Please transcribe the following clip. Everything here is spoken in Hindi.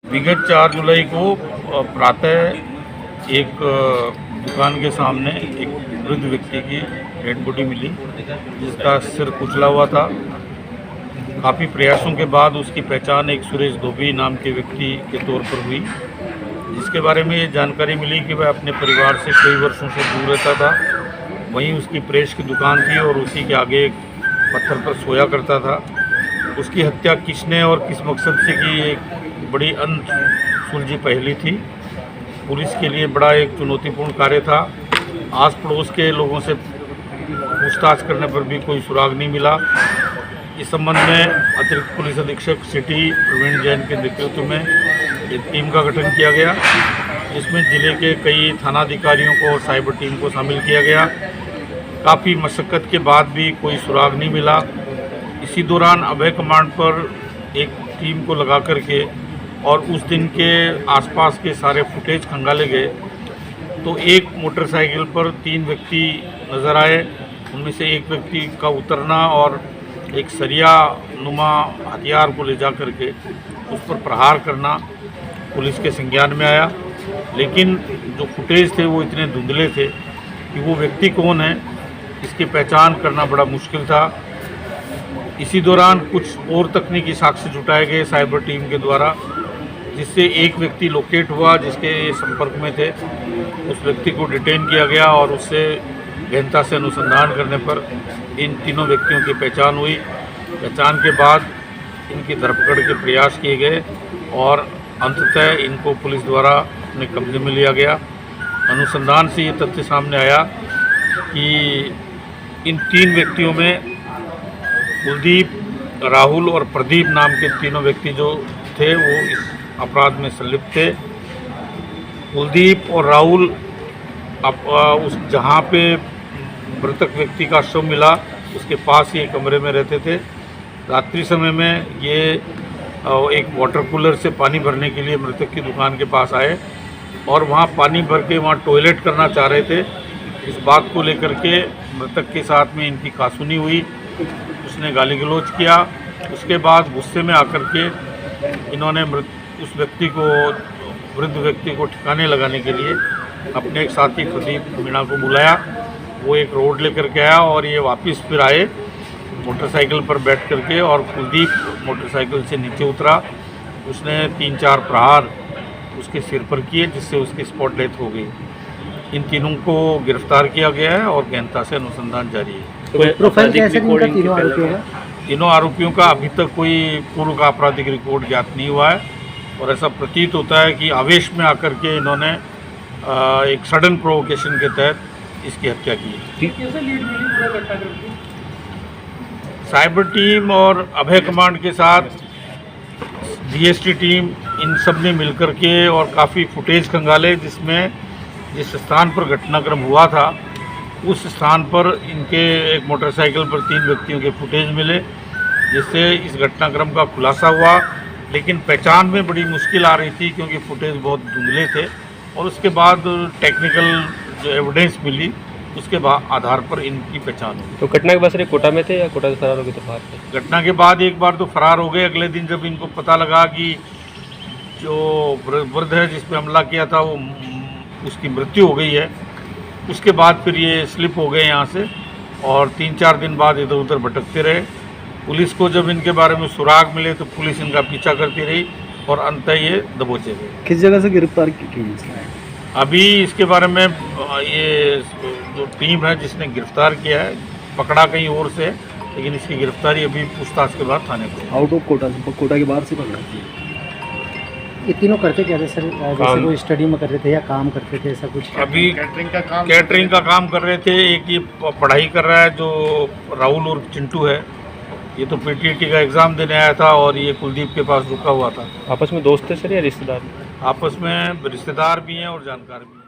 विगत 4 जुलाई को प्रातः एक दुकान के सामने एक वृद्ध व्यक्ति की डेड बॉडी मिली, जिसका सिर कुचला हुआ था। काफ़ी प्रयासों के बाद उसकी पहचान एक सुरेश धोबी नाम के व्यक्ति के तौर पर हुई, जिसके बारे में ये जानकारी मिली कि वह अपने परिवार से कई वर्षों से दूर रहता था। वहीं उसकी प्रेस की दुकान थी और उसी के आगे एक पत्थर पर सोया करता था। उसकी हत्या किसने और किस मकसद से की, एक बड़ी अनसुलझी पहेली थी। पुलिस के लिए बड़ा एक चुनौतीपूर्ण कार्य था। आस पड़ोस के लोगों से पूछताछ करने पर भी कोई सुराग नहीं मिला। इस संबंध में अतिरिक्त पुलिस अधीक्षक सिटी प्रवीण जैन के नेतृत्व में एक टीम का गठन किया गया, जिसमें जिले के कई थानाधिकारियों को और साइबर टीम को शामिल किया गया। काफ़ी मशक्क़त के बाद भी कोई सुराग नहीं मिला। इसी दौरान अभय कमांड पर एक टीम को लगा करके और उस दिन के आसपास के सारे फुटेज खंगाले गए, तो एक मोटरसाइकिल पर 3 व्यक्ति नज़र आए। उनमें से एक व्यक्ति का उतरना और एक सरिया नुमा हथियार को ले जा करके उस पर प्रहार करना पुलिस के संज्ञान में आया। लेकिन जो फुटेज थे वो इतने धुंधले थे कि वो व्यक्ति कौन है इसकी पहचान करना बड़ा मुश्किल था। इसी दौरान कुछ और तकनीकी साक्ष्य जुटाए गए साइबर टीम के द्वारा, जिससे एक व्यक्ति लोकेट हुआ जिसके संपर्क में थे। उस व्यक्ति को डिटेन किया गया और उससे गहनता से अनुसंधान करने पर इन तीनों व्यक्तियों की पहचान हुई। पहचान के बाद इनकी धरपकड़ के प्रयास किए गए और अंततः इनको पुलिस द्वारा अपने कब्जे में लिया गया। अनुसंधान से ये तथ्य सामने आया कि इन 3 व्यक्तियों में कुलदीप, राहुल और प्रदीप नाम के तीनों व्यक्ति जो थे वो इस अपराध में संलिप्त थे। कुलदीप और राहुल उस जहाँ पे मृतक व्यक्ति का शव मिला उसके पास ही एक कमरे में रहते थे। रात्रि समय में ये एक वाटर कूलर से पानी भरने के लिए मृतक की दुकान के पास आए और वहाँ पानी भर के वहाँ टॉयलेट करना चाह रहे थे। इस बात को लेकर के मृतक के साथ में इनकी कासूनी हुई, उसने गाली गलौज किया। उसके बाद गुस्से में आकर के इन्होंने उस व्यक्ति को, वृद्ध व्यक्ति को ठिकाने लगाने के लिए अपने एक साथी प्रदीप मीणा को बुलाया। वो एक रोड लेकर के आया और ये वापस फिर आए मोटरसाइकिल पर बैठ करके, और कुलदीप मोटरसाइकिल से नीचे उतरा। उसने 3-4 प्रहार उसके सिर पर किए, जिससे उसकी स्पॉट डेथ हो गई। इन तीनों को गिरफ्तार किया गया है और गहनता से अनुसंधान जारी है। प्रोफाइल कैसे इनका तीनों आरोपियों का? तीनों आरोपियों का अभी तक कोई पूर्व का आपराधिक रिकॉर्ड ज्ञात नहीं हुआ है और ऐसा प्रतीत होता है कि आवेश में आकर के इन्होंने एक सडन प्रोवोकेशन के तहत इसकी हत्या की। साइबर टीम और अभय कमांड के साथ डीएसटी टीम इन सब ने मिलकर के और काफ़ी फुटेज खंगाले, जिसमें जिस स्थान पर घटनाक्रम हुआ था उस स्थान पर इनके एक मोटरसाइकिल पर 3 व्यक्तियों के फुटेज मिले, जिससे इस घटनाक्रम का खुलासा हुआ। लेकिन पहचान में बड़ी मुश्किल आ रही थी क्योंकि फुटेज बहुत धुंधले थे और उसके बाद टेक्निकल जो एविडेंस मिली उसके आधार पर इनकी पहचान हुई। तो घटना के बाद सर कोटा में थे या कोटा से फरार हो गए? तो बाहर थे। घटना के बाद एक बार तो फरार हो गए। अगले दिन जब इनको पता लगा कि जो वृद्ध है जिस पे हमला किया था वो उसकी मृत्यु हो गई है, उसके बाद फिर ये स्लिप हो गए यहाँ से और 3-4 दिन बाद इधर उधर भटकते रहे। पुलिस को जब इनके बारे में सुराग मिले तो पुलिस इनका पीछा करती रही और अंततः ये दबोचे गए। किस जगह से गिरफ्तार की? अभी इसके बारे में ये जो टीम है जिसने गिरफ्तार किया है, पकड़ा कहीं और से, लेकिन इसकी गिरफ्तारी अभी पूछताछ के बाद थाने को। आउट ऑफ कोटा, कोटा के बाहर से पकड़ा? ये तीनों करते क्या थे सर? जैसे वो स्टडी में करते थे या काम करते थे, ऐसा कुछ? अभी कैटरिंग का काम कर रहे थे। एक ये पढ़ाई कर रहा है जो राहुल और चिंटू है, ये तो पीटीटी का एग्ज़ाम देने आया था और ये कुलदीप के पास रुका हुआ था। आपस में दोस्त थे सर या रिश्तेदार? आपस में रिश्तेदार भी हैं और जानकार भी हैं।